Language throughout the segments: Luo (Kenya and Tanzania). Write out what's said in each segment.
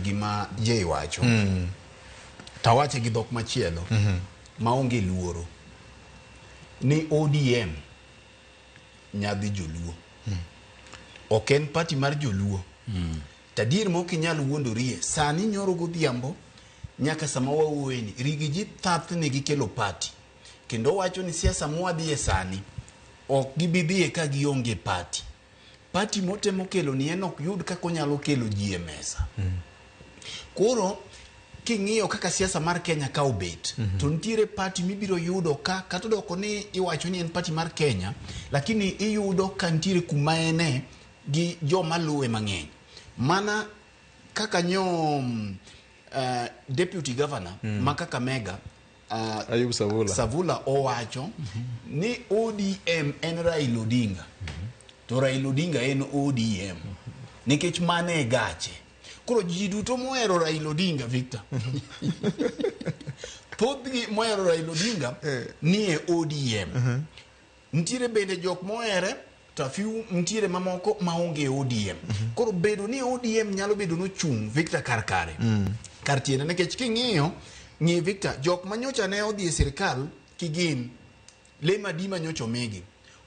gima jay wacho. Tawache gi dhok machielo. Maonge luoro. Ni ODM nyadhi joluo. Oken party mar joluo. Tadir mo kinyalo wuondorie. Sani nyoro godhiambo nyaka sama wawuoyeni rigi ji thathne gikelo party. Kendo wacho ni siasa mwadhie sani ok gibidhie ka gionge party. Party motemo kelo ni en ok yud kako nyalo kelo ji e mesa. Koro king'iyo kaka siasa mar Kenya ka obet, to nitiere party mibiro yudo ka kata doko ni iwacho ni en party mar Kenya, lakini iyudo ka nitiere kuma ene gi joma luwe mang'eny. Mana kaka deputy governor makaka Mega Ayub Savula owacho ni ODM en Raila Odinga. To Raila Odinga en ODM. Nikech mane gache. Koro ji duto mohero Raila Odinga, Victor. Thothgi mohero Raila Odinga ni e ODM. Ntiere bende jok mohere to few ntiere mamoko maonge ODM. Koro bedo ni ODM nyalo bedo no chung Victor karkare. Kartiene nikech king'iyo ng'i Victor jok manyocha ne odhi e sirkal kigin le madima nyocho migi.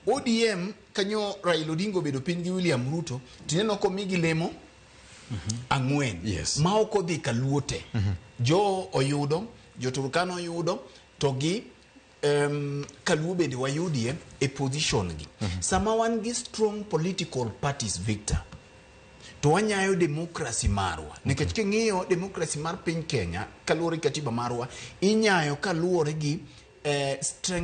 ODM kanyo Raila Odinga bedo piny gi William Ruto tineno ko migi lemo ang'wen. Ma ok odhi kaluote. Jo oyudo, jo Turkana oyudo to gi kaluo bende wayudie e position gi. Sama wan gi strong political parties, Victor, to wanyayo demokrasi marwa. Nikech king'iyo demokrasi mar piny Kenya kaluwore katiba marwa inyayo kaluwore gi strength